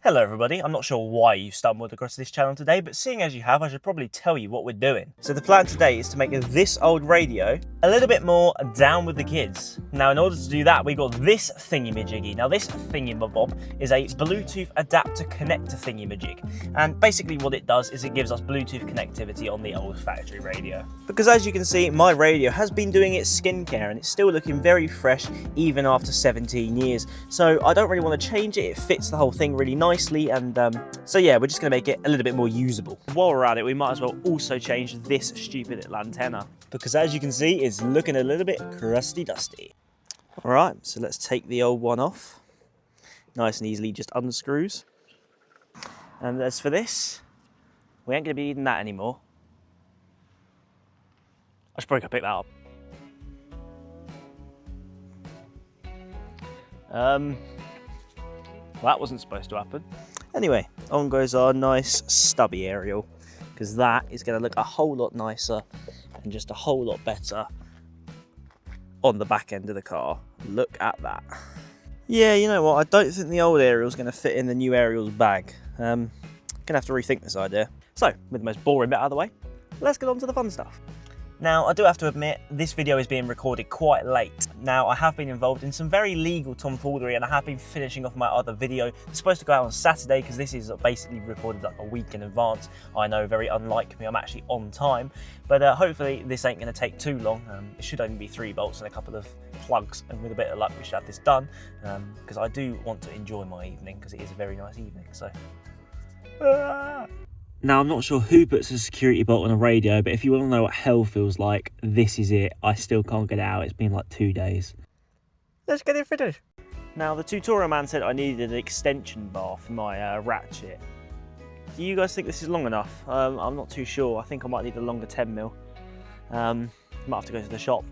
Hello everybody, I'm not sure why you stumbled across this channel today, but seeing as you have, I should probably tell you what we're doing. So the plan today is to make this old radio a little bit more down with the kids. Now in order to do that, we got this thingy-majiggy. Now this thingy-mabob is a Bluetooth adapter connector thingy-majig. And basically what it does is it gives us Bluetooth connectivity on the old factory radio. Because as you can see, my radio has been doing its skincare and it's still looking very fresh even after 17 years. So I don't really want to change it, it fits the whole thing really nicely, and so yeah, we're just going to make it a little bit more usable. While we're at it, we might as well also change this stupid little antenna, because as you can see, it's looking a little bit crusty dusty. Alright, so let's take the old one off. Nice and easily just unscrews. And as for this, we ain't going to be needing that anymore. I should probably go pick that up. Well, that wasn't supposed to happen. Anyway, on goes our nice stubby aerial, because that is going to look a whole lot nicer and just a whole lot better on the back end of the car. Look at that. Yeah, you know what? I don't think the old aerial is going to fit in the new aerial's bag. Gonna have to rethink this idea. So, with the most boring bit out of the way, let's get on to the fun stuff. Now, I do have to admit, this video is being recorded quite late. Now, I have been involved in some very legal tomfoolery and I have been finishing off my other video. It's supposed to go out on Saturday because this is basically recorded like a week in advance. I know, very unlike me, I'm actually on time. But hopefully this ain't going to take too long. It should only be 3 bolts and a couple of plugs, and with a bit of luck we should have this done. Because I do want to enjoy my evening, because it is a very nice evening. So. Now, I'm not sure who puts a security bolt on a radio, but if you want to know what hell feels like, this is it. I still can't get it out. It's been like 2 days. Let's get it fitted. Now, the tutorial man said I needed an extension bar for my ratchet. Do you guys think this is long enough? I'm not too sure. I think I might need a longer 10mm. Might have to go to the shop.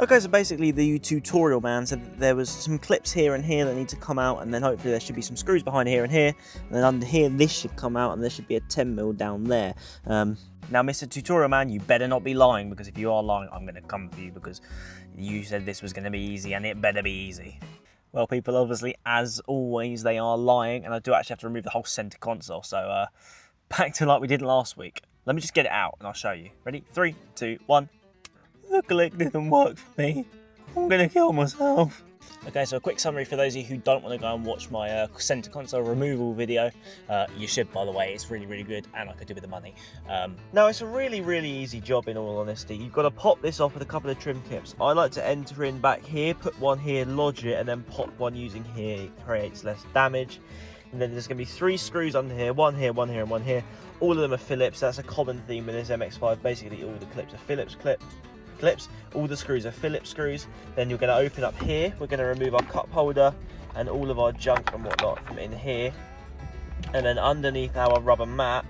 Okay, so basically the tutorial man said that there was some clips here and here that need to come out, and then hopefully there should be some screws behind here and here, and then under here this should come out, and there should be a 10mm down there. Now, Mr. Tutorial Man, you better not be lying, because if you are lying, I'm going to come for you, because you said this was going to be easy, and it better be easy. Well, people, obviously, as always, they are lying, and I do actually have to remove the whole center console, so back to like we did last week. Let me just get it out, and I'll show you. Ready? 3, 2, 1. The click didn't work for me. I'm gonna kill myself. Okay, so a quick summary for those of you who don't want to go and watch my center console removal video. You should, by the way. It's really, really good, and I could do with the money. Now, it's a really, really easy job, in all honesty. You've got to pop this off with a couple of trim clips. I like to enter in back here, put one here, lodge it, and then pop one using here. It creates less damage. And then there's going to be 3 screws under here, one here, one here, and one here. All of them are Phillips. That's a common theme with this MX5. Basically, all the clips are Phillips clips. All the screws are Phillips screws. Then you're going to open up here. We're going to remove our cup holder and all of our junk and whatnot from in here. And then underneath our rubber mat,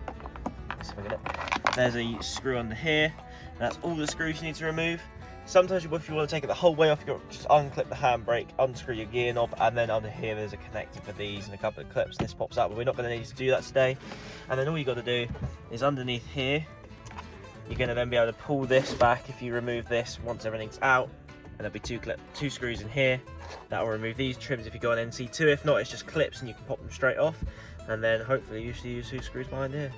there's a screw under here. And that's all the screws you need to remove. Sometimes if you want to take it the whole way off, you just unclip the handbrake, unscrew your gear knob, and then under here there's a connector for these and a couple of clips. This pops out, but we're not going to need to do that today. And then all you got to do is underneath here, you're going to then be able to pull this back if you remove this once everything's out. And there'll be 2 screws in here. That will remove these trims if you go on NC2. If not, it's just clips and you can pop them straight off. And then hopefully you should use 2 screws behind here.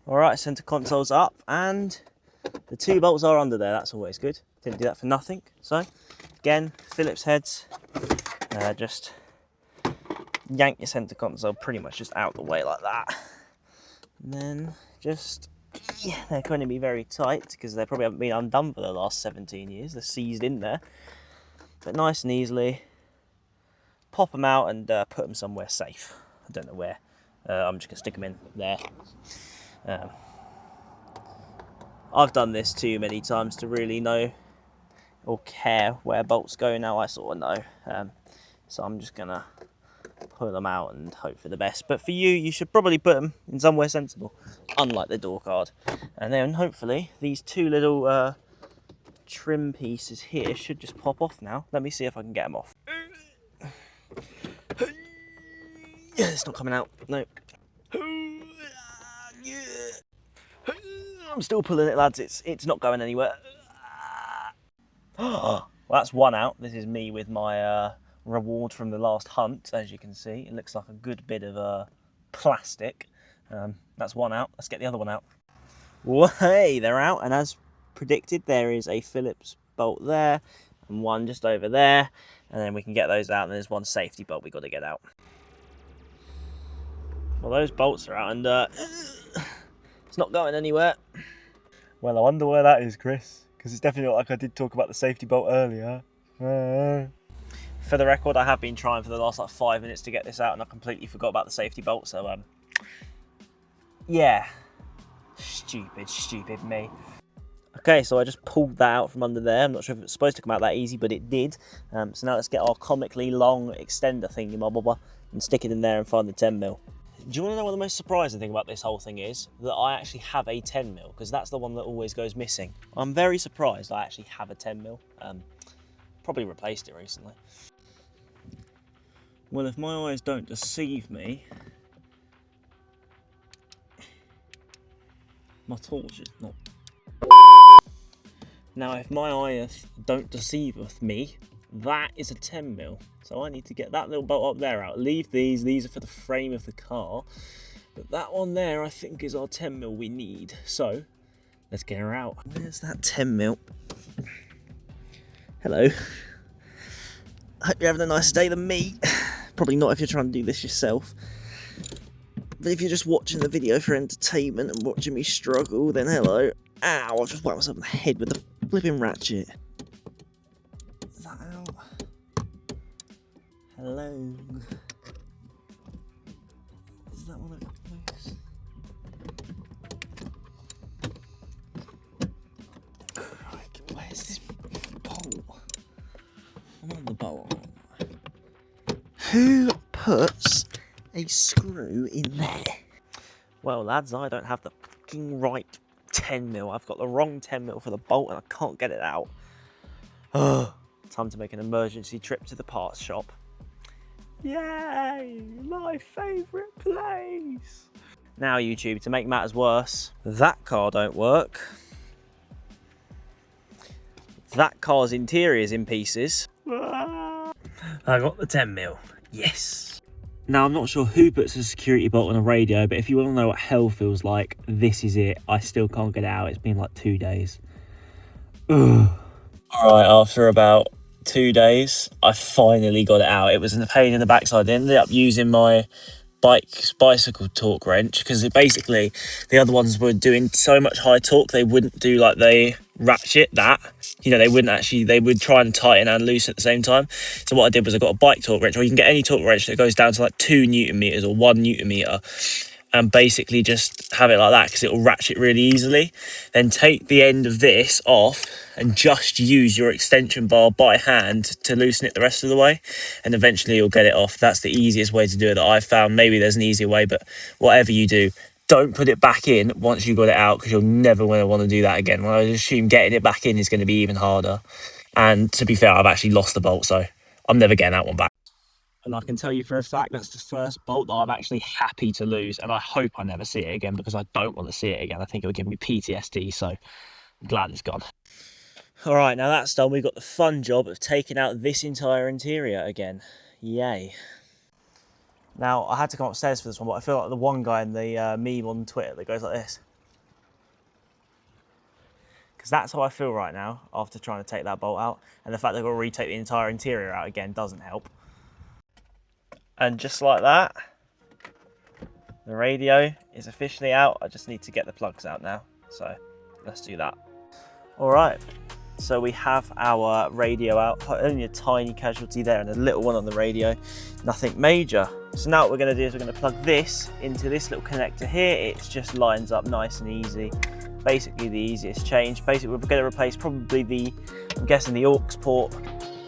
Alright, center console's up and the 2 bolts are under there. That's always good. Didn't do that for nothing. So, again, Phillips heads. Just yank your center console pretty much just out the way like that. And then just... yeah, they're going to be very tight because they probably haven't been undone for the last 17 years. They're seized in there. But nice and easily, pop them out and put them somewhere safe. I don't know where. I'm just going to stick them in there. I've done this too many times to really know or care where bolts go. Now I sort of know. So I'm just going to pull them out and hope for the best. But for you, you should probably put them in somewhere sensible, unlike the door card. And then hopefully these 2 little trim pieces here should just pop off now. Let me see if I can get them off. Yeah, it's not coming out. No. I'm still pulling it, lads. It's not going anywhere. Well, that's one out. This is me with my reward from the last hunt. As you can see, it looks like a good bit of plastic. That's one out. Let's get the other one out. Well, hey, they're out, and as predicted, there is a Phillips bolt there and one just over there, and then we can get those out, and there's one safety bolt we've got to get out. Well, those bolts are out, and it's not going anywhere. Well, I wonder where that is, Chris, because it's definitely not like I did talk about the safety bolt earlier. For the record, I have been trying for the last like 5 minutes to get this out, and I completely forgot about the safety bolt, so yeah. Stupid me. Okay, so I just pulled that out from under there. I'm not sure if it's supposed to come out that easy, but it did. So now let's get our comically long extender thingy and stick it in there and find the 10mm. Do you want to know what the most surprising thing about this whole thing is? That I actually have a 10mm, because that's the one that always goes missing. I'm very surprised I actually have a 10mm. Probably replaced it recently. Well, if my eyes don't deceive me, my torch is not. Now, if my eyes don't deceive me, that is a 10mm. So I need to get that little bolt up there out. Leave these are for the frame of the car. But that one there, I think, is our 10mm we need. So, let's get her out. Where's that 10mm? Hello. I hope you're having a nicer day than me. Probably not if you're trying to do this yourself. But if you're just watching the video for entertainment and watching me struggle, then hello. Ow, I've just whacked myself in the head with the flipping ratchet. Is that out? Hello. Is that one close? Crikey, where's this bolt? I'm on the bolt. Who puts a screw in there? Well, lads, I don't have the fucking right 10mm. I've got the wrong 10mm for the bolt and I can't get it out. Time to make an emergency trip to the parts shop. Yay! My favourite place! Now, YouTube, to make matters worse, that car don't work. That car's interior is in pieces. I got the 10mm. Yes! Now, I'm not sure who puts a security bolt on a radio, but if you want to know what hell feels like, this is it. I still can't get it out. It's been like 2 days. Ugh. Alright, after about 2 days, I finally got it out. It was a pain in the backside. I ended up using my bicycle torque wrench, because basically the other ones were doing so much high torque they wouldn't do like the ratchet that, you know, they would try and tighten and loosen at the same time. So what I did was I got a bike torque wrench, or you can get any torque wrench that goes down to like 2 Newton meters or 1 Newton meter, and basically just have it like that because it will ratchet really easily. Then take the end of this off and just use your extension bar by hand to loosen it the rest of the way, and eventually you'll get it off. That's the easiest way to do it that I've found. Maybe there's an easier way, but whatever you do, don't put it back in once you got it out, because you'll never want to do that again. Well, I assume getting it back in is going to be even harder. And to be fair, I've actually lost the bolt, so I'm never getting that one back. And I can tell you for a fact that's the first bolt that I'm actually happy to lose, and I hope I never see it again, because I don't want to see it again. I think it would give me PTSD, so I'm glad it's gone. All right, now that's done, we've got the fun job of taking out this entire interior again. Yay. Now, I had to come upstairs for this one, but I feel like the one guy in the meme on Twitter that goes like this. Because that's how I feel right now after trying to take that bolt out, and the fact that I've got to retake the entire interior out again doesn't help. And just like that, the radio is officially out. I just need to get the plugs out now. So let's do that. All right, so we have our radio out. Only a tiny casualty there and a little one on the radio. Nothing major. So now what we're going to do is we're going to plug this into this little connector here. It just lines up nice and easy. Basically the easiest change. Basically we're going to replace probably the, I'm guessing the aux port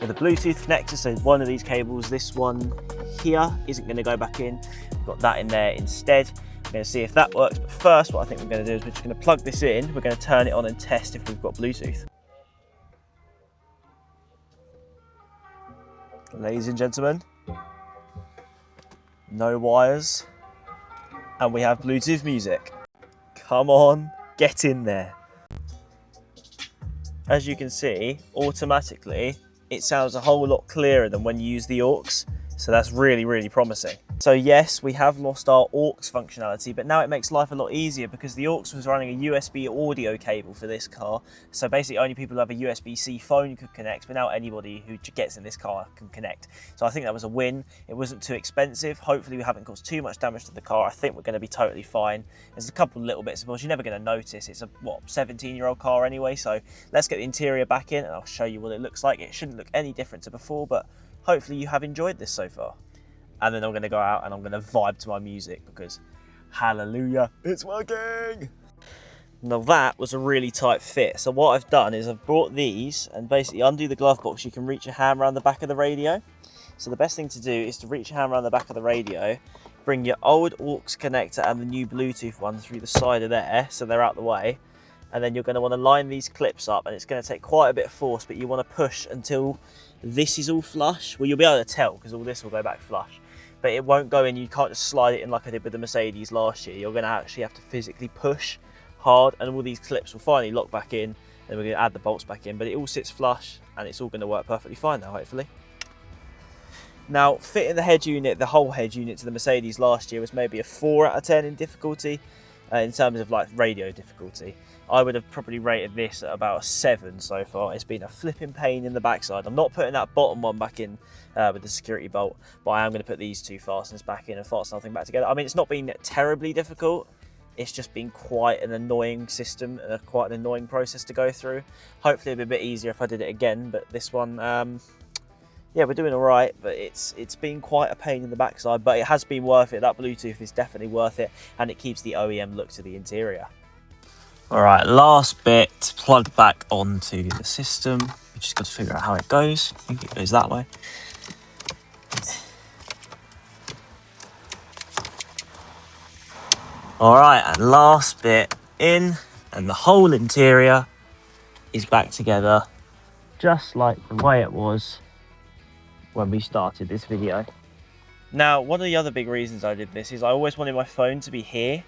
with a Bluetooth connector. So one of these cables, this one here, isn't going to go back in. We've got that in there instead. We're going to see if that works, but first what I think we're going to do is we're just going to plug this in. We're going to turn it on and test if we've got Bluetooth. Ladies and gentlemen, no wires, and we have Bluetooth music. Come on, get in there. As you can see, automatically it sounds a whole lot clearer than when you use the aux. So that's really, really promising. So yes, we have lost our aux functionality, but now it makes life a lot easier because the aux was running a USB audio cable for this car. So basically only people who have a USB-C phone could connect, but now anybody who gets in this car can connect. So I think that was a win. It wasn't too expensive. Hopefully we haven't caused too much damage to the car. I think we're going to be totally fine. There's a couple of little bits of course you're never going to notice. It's a, 17-year-old car anyway. So let's get the interior back in and I'll show you what it looks like. It shouldn't look any different to before, but hopefully you have enjoyed this so far. And then I'm going to go out and I'm going to vibe to my music because hallelujah, it's working! Now that was a really tight fit. So what I've done is I've brought these and basically undo the glove box. You can reach your hand around the back of the radio. So the best thing to do is to reach your hand around the back of the radio, bring your old aux connector and the new Bluetooth one through the side of there so they're out the way. And then you're going to want to line these clips up and it's going to take quite a bit of force, but you want to push until this is all flush. Well, you'll be able to tell because all this will go back flush. But it won't go in, you can't just slide it in like I did with the Mercedes last year. You're going to actually have to physically push hard and all these clips will finally lock back in. Then we're going to add the bolts back in, but it all sits flush and it's all going to work perfectly fine now, hopefully. Now, fitting the head unit, the whole head unit to the Mercedes last year was maybe a 4 out of 10 in difficulty. In terms of like radio difficulty, I would have probably rated this at about a 7 so far. It's been a flipping pain in the backside. I'm not putting that bottom one back in with the security bolt, but I am going to put these two fasteners back in and fasten everything back together. I mean, it's not been terribly difficult. It's just been quite an annoying system, quite an annoying process to go through. Hopefully it'll be a bit easier if I did it again, but this one, yeah, we're doing all right, but it's been quite a pain in the backside, but it has been worth it. That Bluetooth is definitely worth it, and it keeps the OEM look to the interior. All right, last bit to plug back onto the system. We just got to figure out how it goes. I think it goes that way. All right, and last bit in, and the whole interior is back together, just like the way it was when we started this video. Now, one of the other big reasons I did this is I always wanted my phone to be here.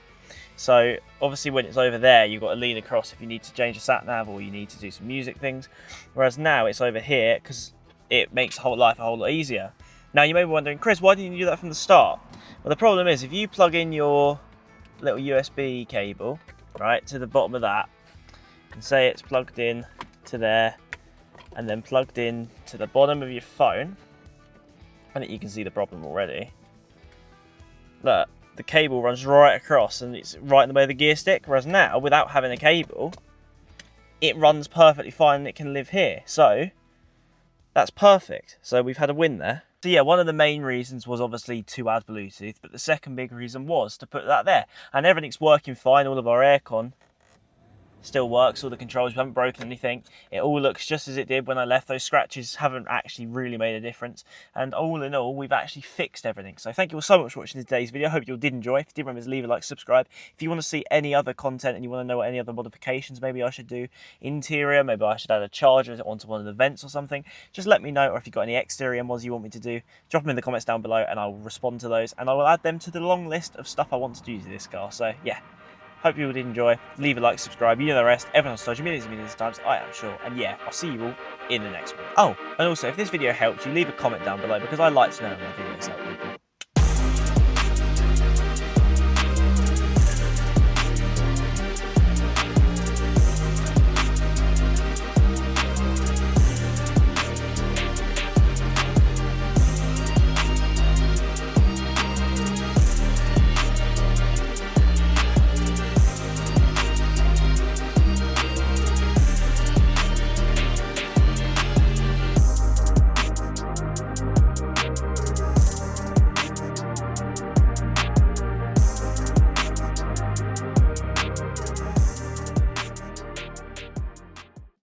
So obviously when it's over there, you've got to lean across if you need to change a sat nav or you need to do some music things. Whereas now it's over here because it makes whole life a whole lot easier. Now you may be wondering, Chris, why didn't you do that from the start? Well, the problem is if you plug in your little USB cable, right, to the bottom of that, and say it's plugged in to there, and then plugged in to the bottom of your phone, I think you can see the problem already. Look, the cable runs right across and it's right in the way of the gear stick, whereas now, without having a cable, it runs perfectly fine and it can live here. So, that's perfect. So we've had a win there. So yeah, one of the main reasons was obviously to add Bluetooth, but the second big reason was to put that there. And everything's working fine, all of our aircon still works, all the controls, we haven't broken anything. It all looks just as it did when I left. Those scratches haven't actually really made a difference. And all in all, we've actually fixed everything. So thank you all so much for watching today's video. I hope you all did enjoy. If you did, remember to leave a like, subscribe. If you want to see any other content and you want to know what any other modifications maybe I should do, interior, maybe I should add a charger onto one of the vents or something, just let me know. Or if you've got any exterior mods you want me to do, drop them in the comments down below and I'll respond to those. And I will add them to the long list of stuff I want to do to this car. So yeah. Hope you all did enjoy. Leave a like, subscribe, you know the rest. Everyone's told you millions and millions of times, I am sure. And yeah, I'll see you all in the next one. Oh, and also, if this video helped you, leave a comment down below because I like to know when my videos help people.